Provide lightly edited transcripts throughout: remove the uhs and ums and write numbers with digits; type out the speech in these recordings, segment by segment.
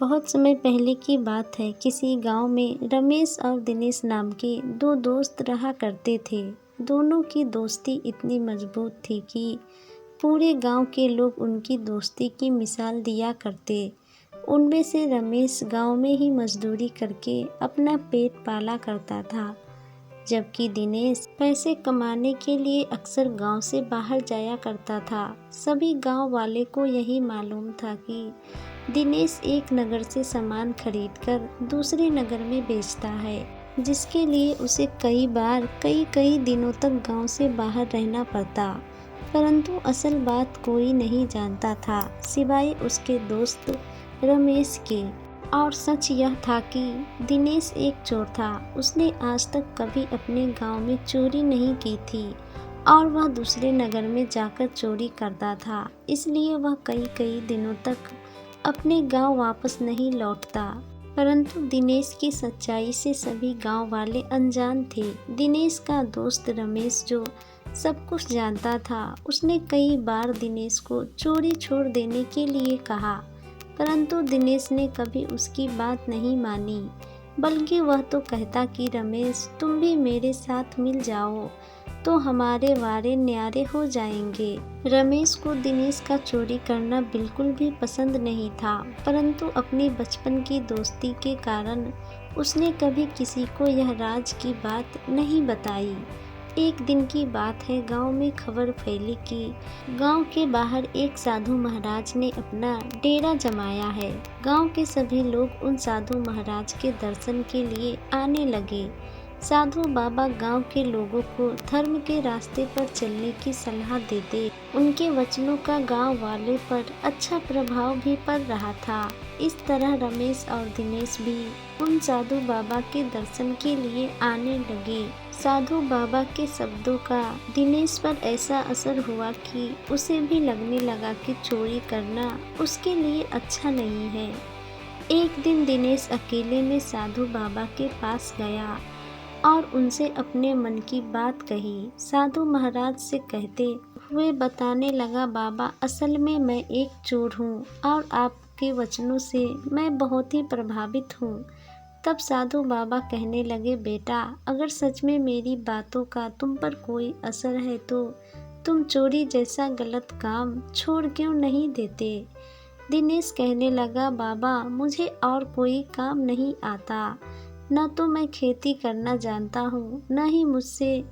बहुत समय पहले की बात है। किसी गांव में रमेश और दिनेश नाम के दो दोस्त रहा करते थे। दोनों की दोस्ती इतनी मजबूत थी कि पूरे गांव के लोग उनकी दोस्ती की मिसाल दिया करते। उनमें से रमेश गांव में ही मजदूरी करके अपना पेट पाला करता था, जबकि दिनेश पैसे कमाने के लिए अक्सर गांव से बाहर जाया करता था। सभी गांव वाले को यही मालूम था कि दिनेश एक नगर से सामान खरीदकर दूसरे नगर में बेचता है, जिसके लिए उसे कई बार कई दिनों तक गांव से बाहर रहना पड़ता। परंतु असल बात कोई नहीं जानता था सिवाय उसके दोस्त रमेश के। और सच यह था कि दिनेश एक चोर था। उसने आज तक कभी अपने गांव में चोरी नहीं की थी और वह दूसरे नगर में जाकर चोरी करता था। इसलिए वह कई दिनों तक अपने गांव वापस नहीं लौटता। परंतु दिनेश की सच्चाई से सभी गांव वाले अनजान थे। दिनेश का दोस्त रमेश जो सब कुछ जानता था, उसने कई बार दिनेश को चोरी छोड़ देने के लिए कहा, परंतु दिनेश ने कभी उसकी बात नहीं मानी। बल्कि वह तो कहता कि रमेश, तुम भी मेरे साथ मिल जाओ तो हमारे वारे न्यारे हो जाएंगे। रमेश को दिनेश का चोरी करना बिल्कुल भी पसंद नहीं था, परंतु अपनी बचपन की दोस्ती के कारण उसने कभी किसी को यह राज की बात नहीं बताई। एक दिन की बात है, गांव में खबर फैली कि गांव के बाहर एक साधु महाराज ने अपना डेरा जमाया है। गांव के सभी लोग उन साधु महाराज के दर्शन के लिए आने लगे। साधु बाबा गांव के लोगों को धर्म के रास्ते पर चलने की सलाह देते। उनके वचनों का गांव वाले पर अच्छा प्रभाव भी पड़ रहा था। इस तरह रमेश और दिनेश भी उन साधु बाबा के दर्शन के लिए आने लगे। साधु बाबा के शब्दों का दिनेश पर ऐसा असर हुआ कि उसे भी लगने लगा कि चोरी करना उसके लिए अच्छा नहीं है। एक दिन दिनेश अकेले में साधु बाबा के पास गया और उनसे अपने मन की बात कही। साधु महाराज से कहते हुए बताने लगा, बाबा, असल में मैं एक चोर हूँ और आपके वचनों से मैं बहुत ही प्रभावित हूँ। तब साधु बाबा कहने लगे, बेटा, अगर सच में मेरी बातों का तुम पर कोई असर है तो तुम चोरी जैसा गलत काम छोड़ क्यों नहीं देते। दिनेश कहने लगा, बाबा, मुझे और कोई काम नहीं आता। न तो मैं खेती करना जानता हूँ, न ही मुझसे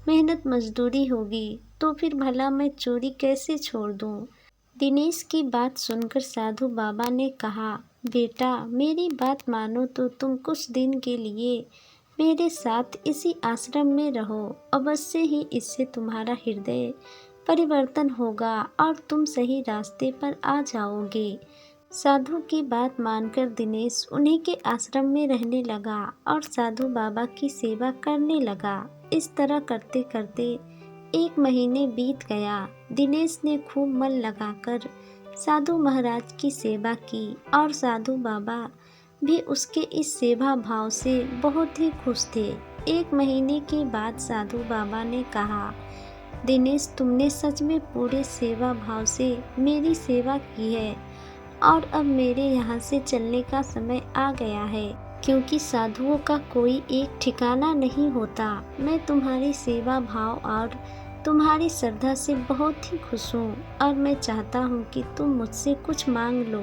मेहनत मजदूरी होगी, तो फिर भला मैं चोरी कैसे छोड़ दूँ। दिनेश की बात सुनकर साधु बाबा ने कहा, बेटा, मेरी बात मानो तो तुम कुछ दिन के लिए मेरे साथ इसी आश्रम में रहो। अवश्य ही इससे तुम्हारा हृदय परिवर्तन होगा और तुम सही रास्ते पर आ जाओगे। साधु की बात मानकर दिनेश उन्हीं के आश्रम में रहने लगा और साधु बाबा की सेवा करने लगा। इस तरह करते करते 1 महीने बीत गया। दिनेश ने खूब मन लगाकर साधु महाराज की सेवा की और साधु बाबा भी उसके इस सेवा भाव से बहुत ही खुश थे। 1 महीने के बाद साधु बाबा ने कहा, दिनेश, तुमने सच में पूरे सेवा भाव से मेरी सेवा की है और अब मेरे यहाँ से चलने का समय आ गया है, क्योंकि साधुओं का कोई एक ठिकाना नहीं होता। मैं तुम्हारी सेवा भाव और तुम्हारी श्रद्धा से बहुत ही खुश हूँ और मैं चाहता हूँ कि तुम मुझसे कुछ मांग लो।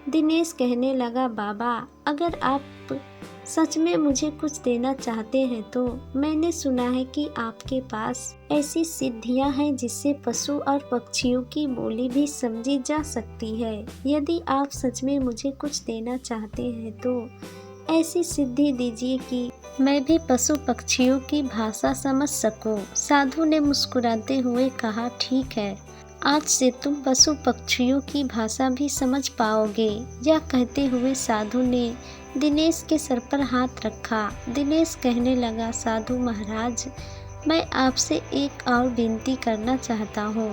दिनेश कहने लगा, बाबा, अगर आप सच में मुझे कुछ देना चाहते हैं तो मैंने सुना है कि आपके पास ऐसी सिद्धियां हैं जिससे पशु और पक्षियों की बोली भी समझी जा सकती है। यदि आप सच में मुझे कुछ देना चाहते हैं तो ऐसी सिद्धि दीजिए कि मैं भी पशु पक्षियों की भाषा समझ सकूं। साधु ने मुस्कुराते हुए कहा, ठीक है, आज से तुम पशु पक्षियों की भाषा भी समझ पाओगे। यह कहते हुए साधु ने दिनेश के सर पर हाथ रखा। दिनेश कहने लगा, साधु महाराज, मैं आपसे एक और विनती करना चाहता हूँ।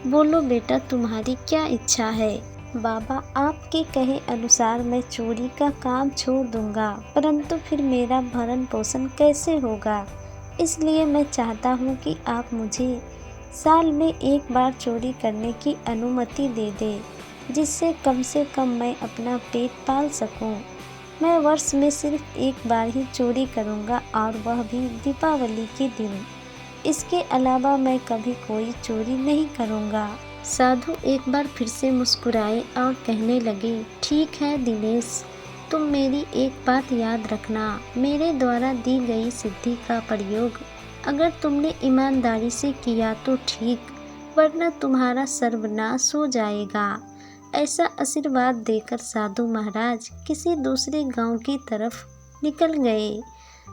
बोलो बेटा, तुम्हारी क्या इच्छा है। बाबा, आपके कहे अनुसार मैं चोरी का काम छोड़ दूंगा, परंतु फिर मेरा भरण पोषण कैसे होगा। इसलिए मैं चाहता हूँ कि आप मुझे साल में 1 बार चोरी करने की अनुमति दे दे। जिससे कम से कम मैं अपना पेट पाल सकूं। मैं वर्ष में सिर्फ एक बार ही चोरी करूंगा और वह भी दीपावली के दिन। इसके अलावा मैं कभी कोई चोरी नहीं करूंगा। साधु एक बार फिर से मुस्कुराए और कहने लगे, ठीक है दिनेश, तुम मेरी एक बात याद रखना। मेरे द्वारा दी गई सिद्धि का प्रयोग अगर तुमने ईमानदारी से किया तो ठीक, वरना तुम्हारा सर्वनाश हो जाएगा। ऐसा आशीर्वाद देकर साधु महाराज किसी दूसरे गांव की तरफ निकल गए।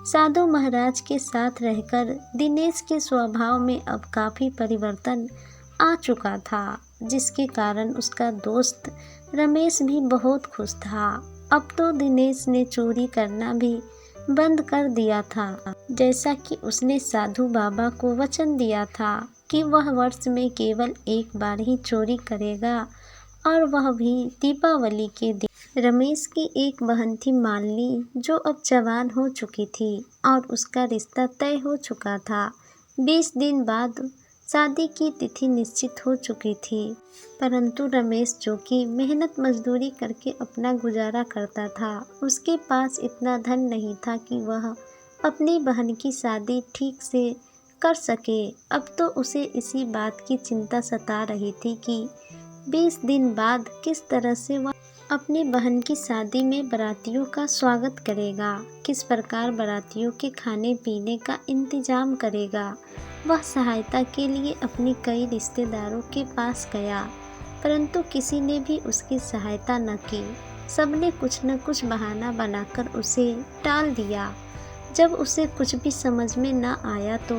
साधु महाराज के साथ रहकर दिनेश के स्वभाव में अब काफ़ी परिवर्तन आ चुका था, जिसके कारण उसका दोस्त रमेश भी बहुत खुश था। अब तो दिनेश ने चोरी करना भी बंद कर दिया था, जैसा कि उसने साधु बाबा को वचन दिया था कि वह वर्ष में केवल एक बार ही चोरी करेगा, और वह भी दीपावली के दिन। रमेश की एक बहन थी मालिनी, जो अब जवान हो चुकी थी और उसका रिश्ता तय हो चुका था। 20 दिन बाद शादी की तिथि निश्चित हो चुकी थी, परंतु रमेश, जो कि मेहनत मजदूरी करके अपना गुजारा करता था, उसके पास इतना धन नहीं था कि वह अपनी बहन की शादी ठीक से कर सके। अब तो उसे इसी बात की चिंता सता रही थी कि 20 दिन बाद किस तरह से वह अपनी बहन की शादी में बारातियों का स्वागत करेगा, किस प्रकार बारातियों के खाने पीने का इंतजाम करेगा। वह सहायता के लिए अपने कई रिश्तेदारों के पास गया, परंतु किसी ने भी उसकी सहायता न की। सबने कुछ न कुछ बहाना बनाकर उसे टाल दिया। जब उसे कुछ भी समझ में न आया तो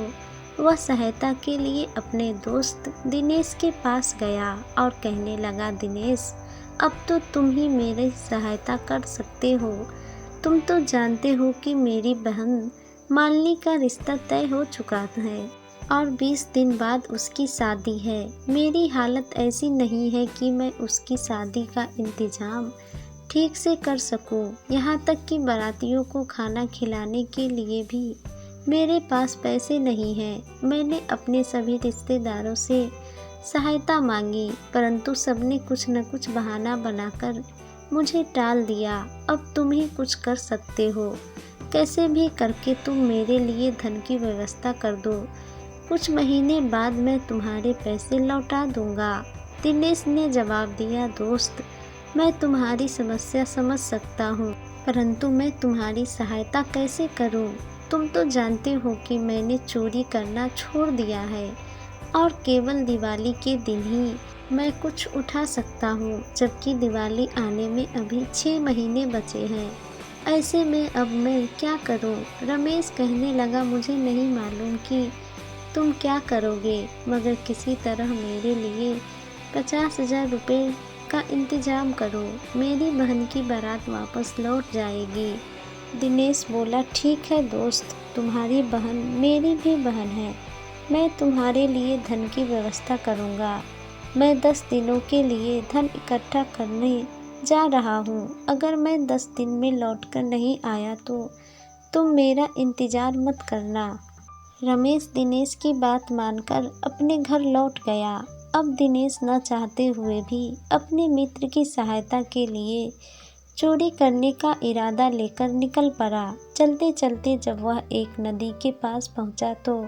वह सहायता के लिए अपने दोस्त दिनेश के पास गया और कहने लगा, दिनेश, अब तो तुम ही मेरी सहायता कर सकते हो। तुम तो जानते हो कि मेरी बहन मालिनी का रिश्ता तय हो चुका है और 20 दिन बाद उसकी शादी है। मेरी हालत ऐसी नहीं है कि मैं उसकी शादी का इंतजाम ठीक से कर सकूं। यहाँ तक कि बारातियों को खाना खिलाने के लिए भी मेरे पास पैसे नहीं हैं। मैंने अपने सभी रिश्तेदारों से सहायता मांगी, परंतु सबने कुछ न कुछ बहाना बनाकर मुझे टाल दिया। अब तुम ही कुछ कर सकते हो। कैसे भी करके तुम मेरे लिए धन की व्यवस्था कर दो। कुछ महीने बाद मैं तुम्हारे पैसे लौटा दूंगा। दिनेश ने जवाब दिया, दोस्त, मैं तुम्हारी समस्या समझ सकता हूँ, परंतु मैं तुम्हारी सहायता कैसे करूँ? तुम तो जानते हो कि मैंने चोरी करना छोड़ दिया है और केवल दिवाली के दिन ही मैं कुछ उठा सकता हूँ, जबकि दिवाली आने में अभी 6 महीने बचे हैं। ऐसे में अब मैं क्या करूँ? रमेश कहने लगा, मुझे नहीं मालूम कि तुम क्या करोगे, मगर किसी तरह मेरे लिए 50,000 रुपये का इंतजाम करो। मेरी बहन की बारात वापस लौट जाएगी। दिनेश बोला, ठीक है दोस्त, तुम्हारी बहन मेरी भी बहन है। मैं तुम्हारे लिए धन की व्यवस्था करूँगा। मैं 10 दिनों के लिए धन इकट्ठा करने जा रहा हूँ। अगर मैं 10 दिन में लौटकर नहीं आया तो तुम मेरा इंतज़ार मत करना। रमेश दिनेश की बात मानकर अपने घर लौट गया। अब दिनेश न चाहते हुए भी अपने मित्र की सहायता के लिए चोरी करने का इरादा लेकर निकल पड़ा। चलते चलते जब वह एक नदी के पास पहुंचा तो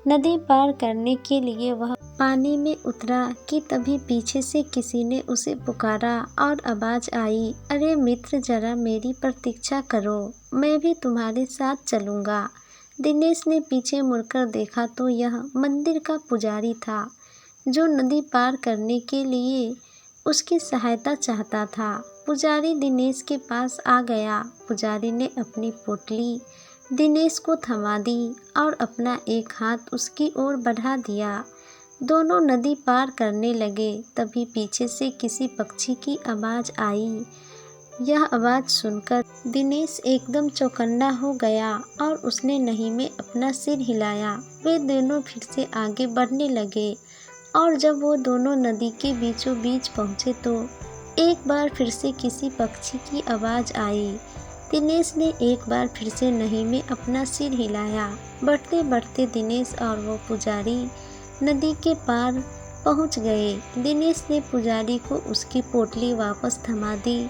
नदी पार करने के लिए वह पानी में उतरा कि तभी पीछे से किसी ने उसे पुकारा और आवाज़ आई, अरे मित्र, जरा मेरी प्रतीक्षा करो, मैं भी तुम्हारे साथ चलूँगा। दिनेश ने पीछे मुड़कर देखा तो यह मंदिर का पुजारी था, जो नदी पार करने के लिए उसकी सहायता चाहता था। पुजारी दिनेश के पास आ गया। पुजारी ने अपनी पोटली दिनेश को थमा दी और अपना एक हाथ उसकी ओर बढ़ा दिया। दोनों नदी पार करने लगे। तभी पीछे से किसी पक्षी की आवाज़ आई। यह आवाज़ सुनकर दिनेश एकदम चौकन्ना हो गया और उसने नहीं में अपना सिर हिलाया। वे दोनों फिर से आगे बढ़ने लगे और जब वो दोनों नदी के बीचों बीच पहुँचे तो एक बार फिर से किसी पक्षी की आवाज़ आई। दिनेश ने एक बार फिर से नहीं में अपना सिर हिलाया। बढ़ते बढ़ते दिनेश और वो पुजारी नदी के पार पहुंच गए। दिनेश ने पुजारी को उसकी पोटली वापस थमा दी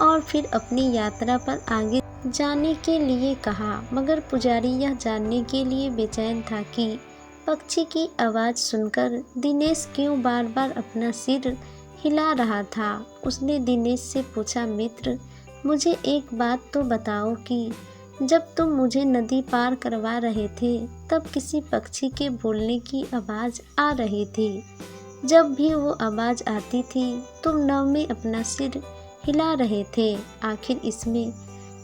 और फिर अपनी यात्रा पर आगे जाने के लिए कहा, मगर पुजारी यह जानने के लिए बेचैन था कि पक्षी की आवाज़ सुनकर दिनेश क्यों बार बार अपना सिर हिला रहा था। उसने दिनेश से पूछा, मित्र, मुझे एक बात तो बताओ कि जब तुम मुझे नदी पार करवा रहे थे तब किसी पक्षी के बोलने की आवाज़ आ रही थी। जब भी वो आवाज़ आती थी तुम नाव में अपना सिर हिला रहे थे। आखिर इसमें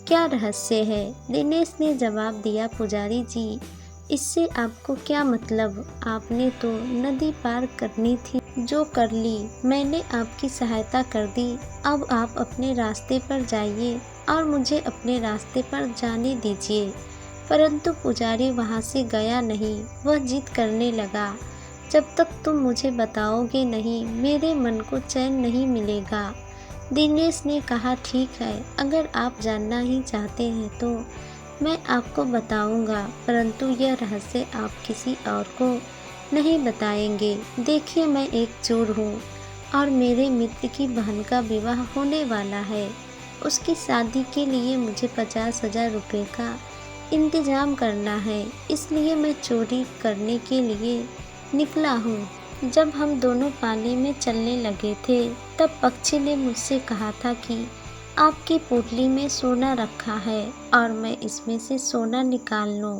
क्या रहस्य है? दिनेश ने जवाब दिया, पुजारी जी, इससे आपको क्या मतलब? आपने तो नदी पार करनी थी, जो कर ली। मैंने आपकी सहायता कर दी। अब आप अपने रास्ते पर जाइए और मुझे अपने रास्ते पर जाने दीजिए। परंतु पुजारी वहाँ से गया नहीं। वह जिद करने लगा, जब तक तुम मुझे बताओगे नहीं मेरे मन को चैन नहीं मिलेगा। दिनेश ने कहा, ठीक है, अगर आप जानना ही चाहते हैं तो मैं आपको बताऊंगा, परंतु यह रहस्य आप किसी और को नहीं बताएंगे। देखिए, मैं एक चोर हूँ और मेरे मित्र की बहन का विवाह होने वाला है। उसकी शादी के लिए मुझे 50,000 रुपये का इंतजाम करना है, इसलिए मैं चोरी करने के लिए निकला हूँ। जब हम दोनों पानी में चलने लगे थे तब पक्षी ने मुझसे कहा था कि आपकी पोटली में सोना रखा है और मैं इसमें से सोना निकाल लूं,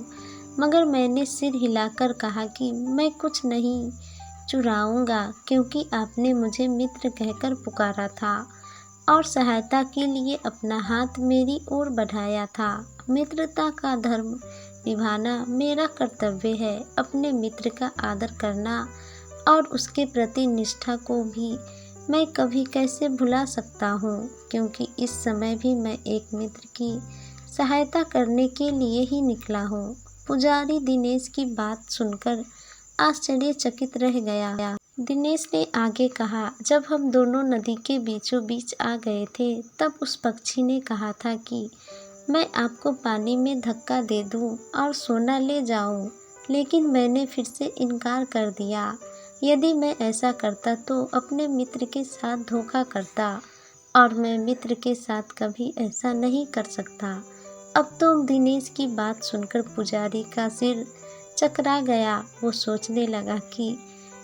मगर मैंने सिर हिलाकर कहा कि मैं कुछ नहीं चुराऊंगा, क्योंकि आपने मुझे मित्र कहकर पुकारा था और सहायता के लिए अपना हाथ मेरी ओर बढ़ाया था। मित्रता का धर्म निभाना मेरा कर्तव्य है। अपने मित्र का आदर करना और उसके प्रति निष्ठा को भी मैं कभी कैसे भुला सकता हूँ, क्योंकि इस समय भी मैं एक मित्र की सहायता करने के लिए ही निकला हूँ। पुजारी दिनेश की बात सुनकर आश्चर्यचकित रह गया। दिनेश ने आगे कहा, जब हम दोनों नदी के बीचों बीच आ गए थे तब उस पक्षी ने कहा था कि मैं आपको पानी में धक्का दे दूं और सोना ले जाऊं, लेकिन मैंने फिर से इनकार कर दिया। यदि मैं ऐसा करता तो अपने मित्र के साथ धोखा करता और मैं मित्र के साथ कभी ऐसा नहीं कर सकता। अब तो दिनेश की बात सुनकर पुजारी का सिर चकरा गया। वो सोचने लगा कि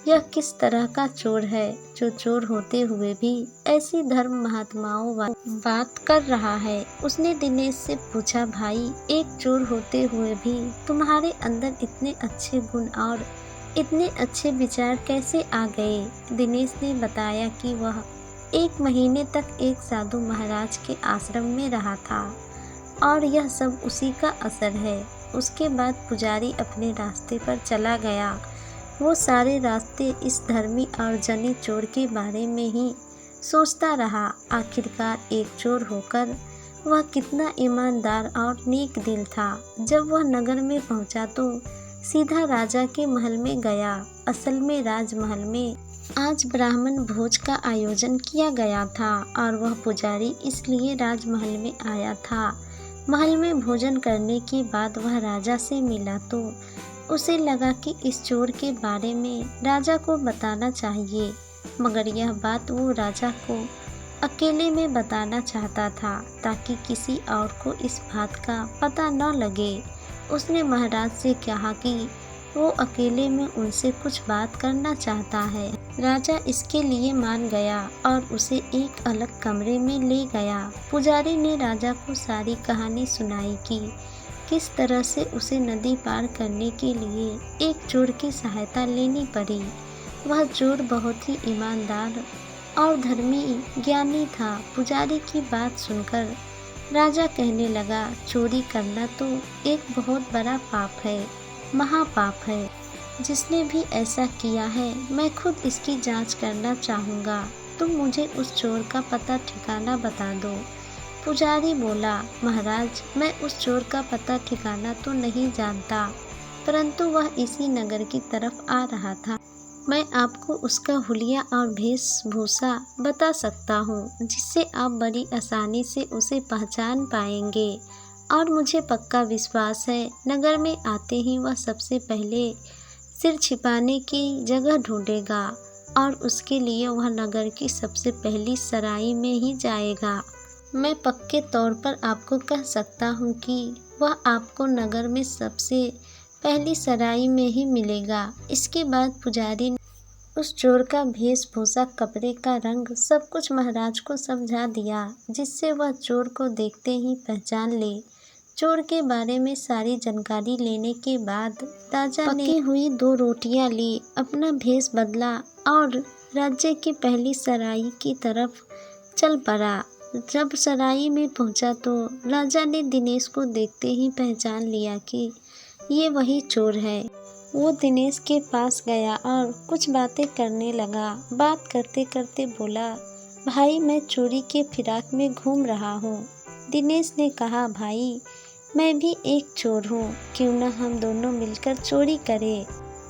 यह किस तरह का चोर है जो चोर होते हुए भी ऐसी धर्म महात्माओं बात कर रहा है। उसने दिनेश से पूछा, भाई, एक चोर होते हुए भी तुम्हारे अंदर इतने अच्छे गुण और इतने अच्छे विचार कैसे आ गए? दिनेश ने बताया कि वह 1 महीने तक एक साधु महाराज के आश्रम में रहा था और यह सब उसी का असर है। उसके बाद पुजारी अपने रास्ते पर चला गया। वो सारे रास्ते इस धर्मी और जनी चोर के बारे में ही सोचता रहा। आखिरकार एक चोर होकर वह कितना ईमानदार और नेक दिल था। जब वह नगर में पहुंचा तो सीधा राजा के महल में गया। असल में राजमहल में आज ब्राह्मण भोज का आयोजन किया गया था और वह पुजारी इसलिए राजमहल में आया था। महल में भोजन करने के बाद वह राजा से मिला तो उसे लगा कि इस चोर के बारे में राजा को बताना चाहिए, मगर यह बात वो राजा को अकेले में बताना चाहता था ताकि किसी और को इस बात का पता न लगे। उसने महाराज से कहा कि वो अकेले में उनसे कुछ बात करना चाहता है। राजा इसके लिए मान गया और उसे एक अलग कमरे में ले गया। पुजारी ने राजा को सारी कहानी सुनाई कि किस तरह से उसे नदी पार करने के लिए एक चोर की सहायता लेनी पड़ी। वह चोर बहुत ही ईमानदार और धर्मी ज्ञानी था। पुजारी की बात सुनकर राजा कहने लगा, चोरी करना तो एक बहुत बड़ा पाप है, महापाप है। जिसने भी ऐसा किया है मैं खुद इसकी जांच करना चाहूँगा। तुम मुझे उस चोर का पता ठिकाना बता दो। पुजारी बोला, महाराज, मैं उस चोर का पता ठिकाना तो नहीं जानता, परंतु वह इसी नगर की तरफ आ रहा था। मैं आपको उसका हुलिया और वेशभूषा बता सकता हूँ, जिससे आप बड़ी आसानी से उसे पहचान पाएंगे। और मुझे पक्का विश्वास है नगर में आते ही वह सबसे पहले सिर छिपाने की जगह ढूंढेगा और उसके लिए वह नगर की सबसे पहली सराय में ही जाएगा। मैं पक्के तौर पर आपको कह सकता हूँ कि वह आपको नगर में सबसे पहली सराय में ही मिलेगा। इसके बाद पुजारी ने उस चोर का वेशभूषा, कपड़े का रंग, सब कुछ महाराज को समझा दिया, जिससे वह चोर को देखते ही पहचान ले। चोर के बारे में सारी जानकारी लेने के बाद राजा ने पकी हुई 2 रोटियां ली, अपना भेष बदला और राज्य की पहली सराय की तरफ चल पड़ा। जब सराय में पहुंचा तो राजा ने दिनेश को देखते ही पहचान लिया कि ये वही चोर है। वो दिनेश के पास गया और कुछ बातें करने लगा। बात करते करते बोला, भाई मैं चोरी के फिराक में घूम रहा हूँ। दिनेश ने कहा, भाई मैं भी एक चोर हूँ, क्यों न हम दोनों मिलकर चोरी करें।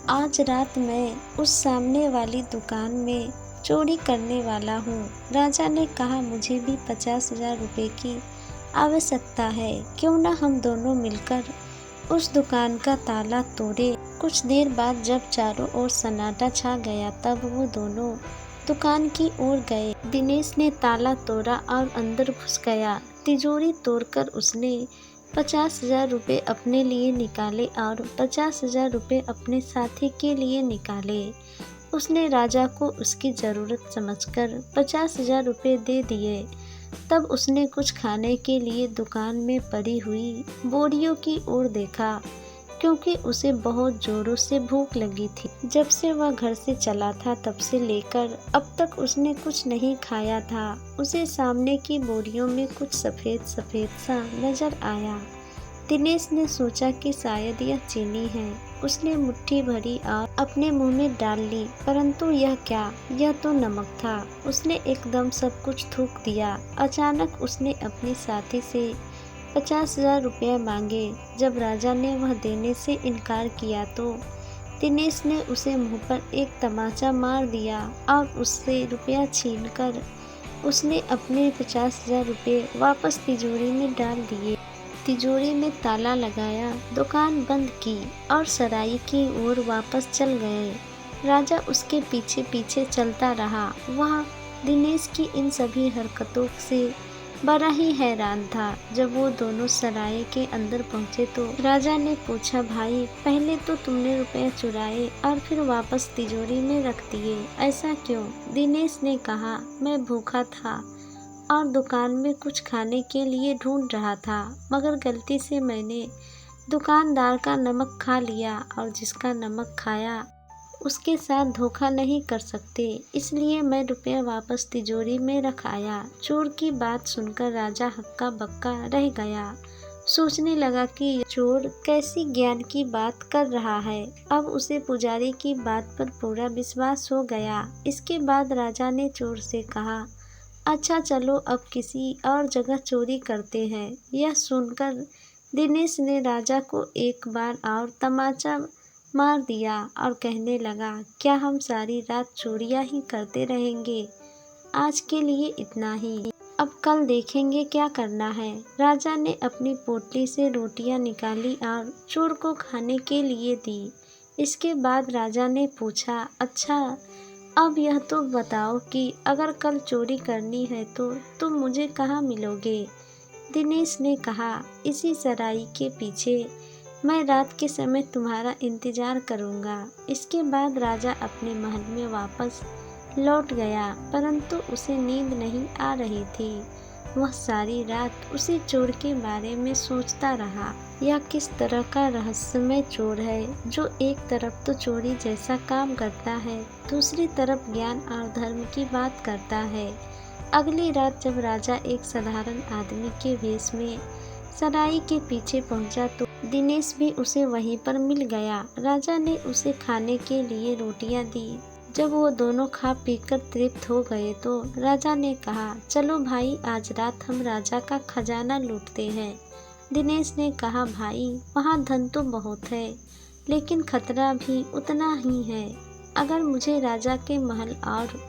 आज रात मैं उस सामने वाली दुकान में चोरी करने वाला हूँ। राजा ने कहा, मुझे भी 50,000 रुपये की आवश्यकता है, क्यों न हम दोनों मिलकर उस दुकान का ताला तोड़े। कुछ देर बाद जब चारों ओर सन्नाटा छा गया तब वो दोनों दुकान की ओर गए। दिनेश ने ताला तोड़ा और अंदर घुस गया। तिजोरी तोड़कर उसने 50,000 रुपये अपने लिए निकाले और 50,000 रुपये अपने साथी के लिए निकाले। उसने राजा को उसकी ज़रूरत समझकर 50,000 रुपये दे दिए। तब उसने कुछ खाने के लिए दुकान में पड़ी हुई बोरियों की ओर देखा, क्योंकि उसे बहुत जोरों से भूख लगी थी। जब से वह घर से चला था तब से लेकर अब तक उसने कुछ नहीं खाया था। उसे सामने की बोरियों में कुछ सफ़ेद सफ़ेद सा नजर आया। दिनेश ने सोचा कि शायद यह चीनी है। उसने मुट्ठी भरी और अपने मुंह में डाल ली, परंतु यह क्या, यह तो नमक था। उसने एकदम सब कुछ थूक दिया। अचानक उसने अपने साथी से 50,000 रुपये मांगे। जब राजा ने वह देने से इनकार किया तो दिनेश ने उसे मुंह पर एक तमाचा मार दिया और उससे रुपया छीनकर उसने अपने 50,000 रुपये वापस तिजोरी में डाल दिए। तिजोरी में ताला लगाया, दुकान बंद की और सराय की ओर वापस चल गए। राजा उसके पीछे पीछे चलता रहा। वह दिनेश की इन सभी हरकतों से बड़ा ही हैरान था। जब वो दोनों सराय के अंदर पहुंचे तो राजा ने पूछा, भाई पहले तो तुमने रुपए चुराए और फिर वापस तिजोरी में रख दिए, ऐसा क्यों? दिनेश ने कहा, मैं भूखा था और दुकान में कुछ खाने के लिए ढूंढ रहा था, मगर गलती से मैंने दुकानदार का नमक खा लिया और जिसका नमक खाया उसके साथ धोखा नहीं कर सकते, इसलिए मैं रुपया वापस तिजोरी में रख आया। चोर की बात सुनकर राजा हक्का बक्का रह गया। सोचने लगा कि चोर कैसी ज्ञान की बात कर रहा है। अब उसे पुजारी की बात पर पूरा विश्वास हो गया। इसके बाद राजा ने चोर से कहा, अच्छा चलो अब किसी और जगह चोरी करते हैं। यह सुनकर दिनेश ने राजा को एक बार और तमाचा मार दिया और कहने लगा, क्या हम सारी रात चोरियां ही करते रहेंगे? आज के लिए इतना ही, अब कल देखेंगे क्या करना है। राजा ने अपनी पोटली से रोटियां निकाली और चोर को खाने के लिए दी। इसके बाद राजा ने पूछा, अच्छा अब यह तो बताओ कि अगर कल चोरी करनी है तो तुम मुझे कहाँ मिलोगे? दिनेश ने कहा, इसी सराय के पीछे, मैं रात के समय तुम्हारा इंतजार करूंगा। इसके बाद राजा अपने महल में वापस लौट गया, परंतु उसे नींद नहीं आ रही थी। वह सारी रात उसी चोर के बारे में सोचता रहा। यह किस तरह का रहस्यमय चोर है जो एक तरफ तो चोरी जैसा काम करता है, दूसरी तरफ ज्ञान और धर्म की बात करता है। अगली रात जब राजा एक साधारण आदमी के वेश में सराय के पीछे पहुंचा तो दिनेश भी उसे वहीं पर मिल गया। राजा ने उसे खाने के लिए रोटियां दी। जब वो दोनों खा पीकर तृप्त हो गए तो राजा ने कहा, चलो भाई आज रात हम राजा का खजाना लूटते हैं। दिनेश ने कहा, भाई वहाँ धन तो बहुत है, लेकिन खतरा भी उतना ही है। अगर मुझे राजा के महल और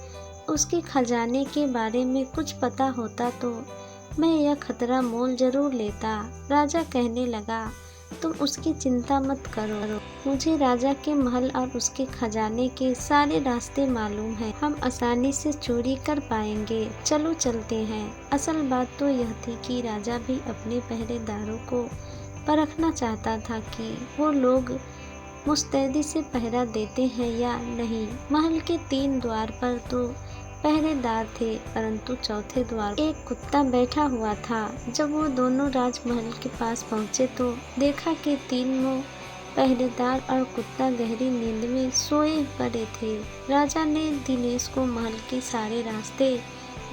उसके खजाने के बारे में कुछ पता होता तो मैं यह खतरा मोल जरूर लेता। राजा कहने लगा, तुम उसकी चिंता मत करो। मुझे राजा के महल और उसके खजाने के सारे रास्ते मालूम हैं। हम आसानी से चोरी कर पाएंगे। चलो चलते हैं। असल बात तो यह थी कि राजा भी अपने पहरेदारों को परखना चाहता था कि वो लोग मुस्तैदी से पहरा देते हैं या नहीं। महल के 3 द्वार पर तो पहरेदार थे, परंतु चौथे द्वार एक कुत्ता बैठा हुआ था। जब वो दोनों राजमहल के पास पहुंचे तो देखा कि तीनों पहरेदार और कुत्ता गहरी नींद में सोए पड़े थे। राजा ने दिनेश को महल के सारे रास्ते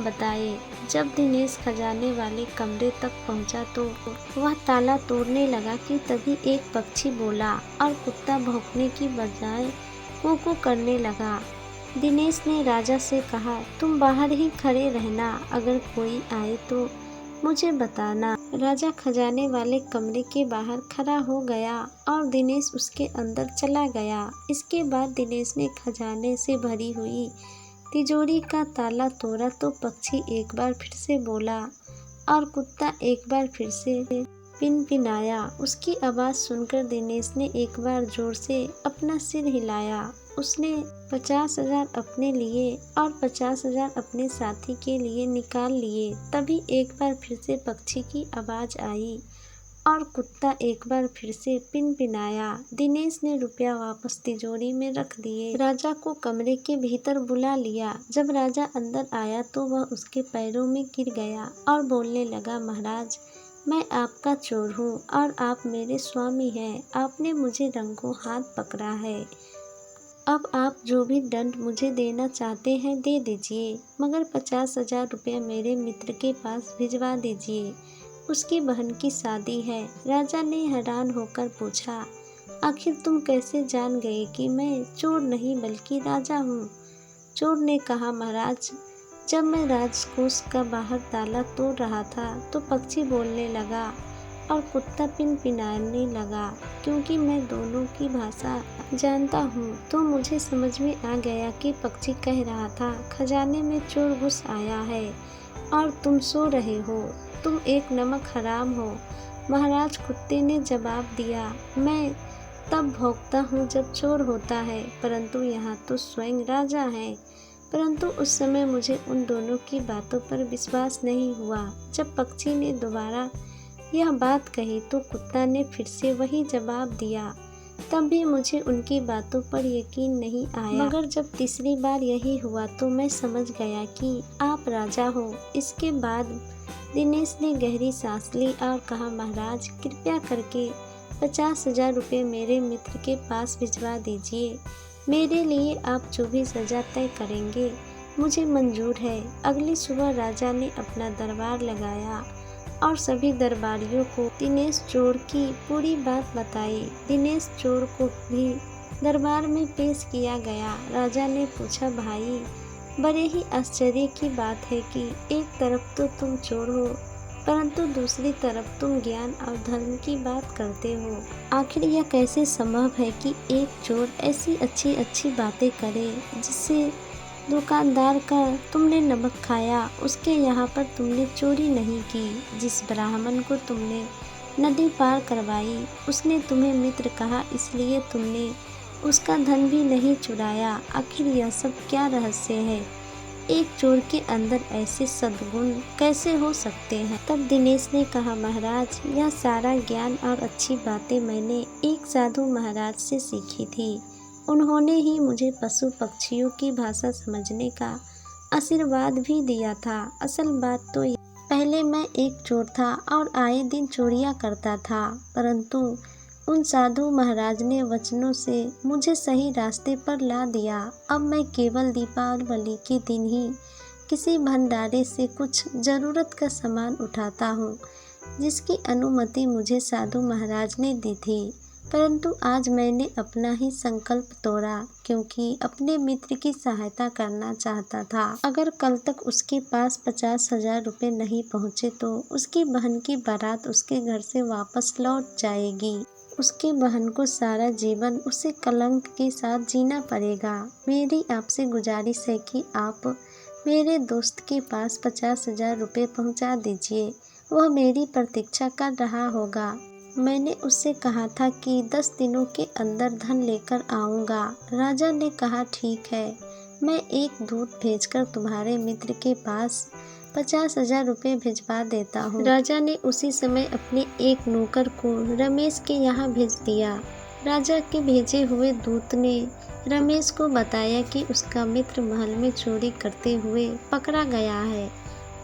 बताए। जब दिनेश खजाने वाले कमरे तक पहुंचा तो वह ताला तोड़ने लगा कि तभी एक पक्षी बोला और कुत्ता भौंकने की बजाय कूकू करने लगा। दिनेश ने राजा से कहा, तुम बाहर ही खड़े रहना, अगर कोई आए तो मुझे बताना। राजा खजाने वाले कमरे के बाहर खड़ा हो गया और दिनेश उसके अंदर चला गया। इसके बाद दिनेश ने खजाने से भरी हुई तिजोरी का ताला तोड़ा तो पक्षी एक बार फिर से बोला और कुत्ता एक बार फिर से पिनपिनाया। उसकी आवाज़ सुनकर दिनेश ने एक बार जोर से अपना सिर हिलाया। उसने 50,000 अपने लिए और 50,000 अपने साथी के लिए निकाल लिए। तभी एक बार फिर से पक्षी की आवाज़ आई और कुत्ता एक बार फिर से पिनपिनाया। दिनेश ने रुपया वापस तिजोरी में रख दिए। राजा को कमरे के भीतर बुला लिया। जब राजा अंदर आया तो वह उसके पैरों में गिर गया और बोलने लगा, महाराज, मैं आपका चोर हूँ और आप मेरे स्वामी हैं। आपने मुझे रंगों हाथ पकड़ा है। अब आप जो भी दंड मुझे देना चाहते हैं दे दीजिए, मगर 50,000 रुपये मेरे मित्र के पास भिजवा दीजिए। उसकी बहन की शादी है। राजा ने हैरान होकर पूछा, आखिर तुम कैसे जान गए कि मैं चोर नहीं बल्कि राजा हूँ? चोर ने कहा, महाराज, जब मैं राजकोष का बाहर ताला तोड़ रहा था तो पक्षी बोलने लगा और कुत्ता पिनपिनाने लगा। क्योंकि मैं दोनों की भाषा जानता हूँ तो मुझे समझ में आ गया कि पक्षी कह रहा था, खजाने में चोर घुस आया है और तुम सो रहे हो। तुम एक नमक हराम हो। महाराज, कुत्ते ने जवाब दिया, मैं तब भौंकता हूँ जब चोर होता है, परंतु यहाँ तो स्वयं राजा है। परंतु उस समय मुझे उन दोनों की बातों पर विश्वास नहीं हुआ। जब पक्षी ने दोबारा यह बात कही तो कुत्ता ने फिर से वही जवाब दिया। तब भी मुझे उनकी बातों पर यकीन नहीं आया, मगर जब तीसरी बार यही हुआ तो मैं समझ गया कि आप राजा हो। इसके बाद दिनेश ने गहरी सांस ली और कहा, महाराज, कृपया करके 50,000 रुपये मेरे मित्र के पास भिजवा दीजिए। मेरे लिए आप जो भी सजा तय करेंगे मुझे मंजूर है। अगली सुबह राजा ने अपना दरबार लगाया और सभी दरबारियों को दिनेश चोर की पूरी बात बताई। दिनेश चोर को भी दरबार में पेश किया गया। राजा ने पूछा, भाई, बड़े ही आश्चर्य की बात है कि एक तरफ तो तुम चोर हो परंतु दूसरी तरफ तुम ज्ञान और धर्म की बात करते हो। आखिर यह कैसे संभव है कि एक चोर ऐसी अच्छी अच्छी बातें करे जिससे दुकानदार का तुमने नमक खाया, उसके यहाँ पर तुमने चोरी नहीं की। जिस ब्राह्मण को तुमने नदी पार करवाई उसने तुम्हें मित्र कहा, इसलिए तुमने उसका धन भी नहीं चुराया। आखिर यह सब क्या रहस्य है? एक चोर के अंदर ऐसे सद्गुण कैसे हो सकते हैं? तब दिनेश ने कहा, महाराज, यह सारा ज्ञान और अच्छी बातें मैंने एक साधु महाराज से सीखी थी। उन्होंने ही मुझे पशु पक्षियों की भाषा समझने का आशीर्वाद भी दिया था। असल बात तो पहले मैं एक चोर था और आए दिन चोरियां करता था, परंतु उन साधु महाराज ने वचनों से मुझे सही रास्ते पर ला दिया। अब मैं केवल दीपावली के दिन ही किसी भंडारे से कुछ ज़रूरत का सामान उठाता हूँ, जिसकी अनुमति मुझे साधु महाराज ने दी थी। परंतु आज मैंने अपना ही संकल्प तोड़ा, क्योंकि अपने मित्र की सहायता करना चाहता था। अगर कल तक उसके पास 50,000 रुपये नहीं पहुँचे तो उसकी बहन की बारात उसके घर से वापस लौट जाएगी। उसके बहन को सारा जीवन उसे कलंक के साथ जीना पड़ेगा। मेरी आपसे गुजारिश है कि आप मेरे दोस्त के पास 50,000 रुपये पहुँचा दीजिए। वह मेरी प्रतीक्षा कर रहा होगा। मैंने उससे कहा था कि 10 दिनों के अंदर धन लेकर आऊँगा। राजा ने कहा ठीक है, मैं एक दूत भेजकर तुम्हारे मित्र के पास 50,000 रुपये भिजवा देता हूँ। राजा ने उसी समय अपने एक नौकर को रमेश के यहाँ भेज दिया। राजा के भेजे हुए दूत ने रमेश को बताया कि उसका मित्र महल में चोरी करते हुए पकड़ा गया है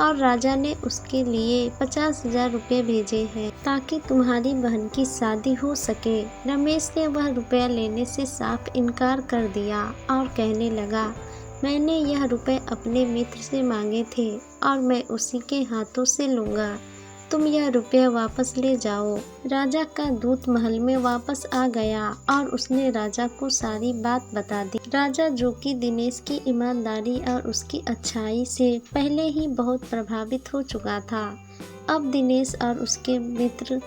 और राजा ने उसके लिए 50,000 रुपये भेजे हैं ताकि तुम्हारी बहन की शादी हो सके। रमेश ने वह रुपया लेने से साफ इनकार कर दिया और कहने लगा, मैंने यह रुपये अपने मित्र से मांगे थे और मैं उसी के हाथों से लूँगा। तुम यह रुपया वापस ले जाओ। राजा का दूत महल में वापस आ गया और उसने राजा को सारी बात बता दी। राजा, जो कि दिनेश की ईमानदारी और उसकी अच्छाई से पहले ही बहुत प्रभावित हो चुका था, अब दिनेश और उसके मित्र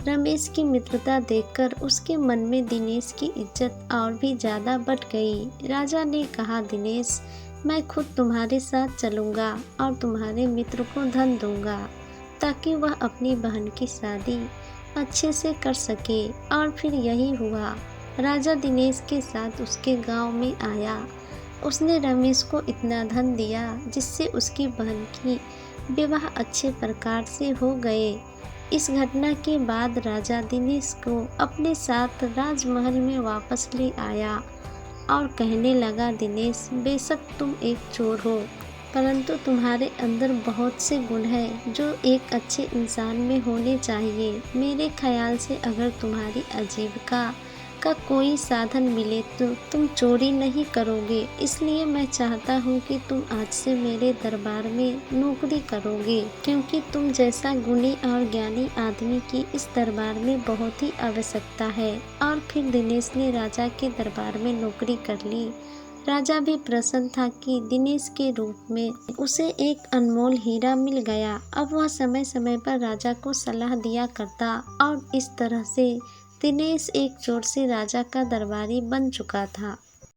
रमेश की मित्रता देखकर उसके मन में दिनेश की इज्जत और भी ज़्यादा बढ़ गई। राजा ने कहा, दिनेश, मैं खुद तुम्हारे साथ चलूँगा और तुम्हारे मित्र को धन दूँगा ताकि वह अपनी बहन की शादी अच्छे से कर सके। और फिर यही हुआ। राजा दिनेश के साथ उसके गांव में आया। उसने रमेश को इतना धन दिया जिससे उसकी बहन की विवाह अच्छे प्रकार से हो गए। इस घटना के बाद राजा दिनेश को अपने साथ राजमहल में वापस ले आया और कहने लगा, दिनेश, बेशक तुम एक चोर हो, परंतु तुम्हारे अंदर बहुत से गुण हैं जो एक अच्छे इंसान में होने चाहिए। मेरे ख्याल से अगर तुम्हारी आजीविका का कोई साधन मिले तो तुम चोरी नहीं करोगे। इसलिए मैं चाहता हूँ कि तुम आज से मेरे दरबार में नौकरी करोगे, क्योंकि तुम जैसा गुणी और ज्ञानी आदमी की इस दरबार में बहुत ही आवश्यकता है। और फिर दिनेश ने राजा के दरबार में नौकरी कर ली। राजा भी प्रसन्न था कि दिनेश के रूप में उसे एक अनमोल हीरा मिल गया। अब वह समय समय पर राजा को सलाह दिया करता और इस तरह से दिनेश एक चोर से राजा का दरबारी बन चुका था।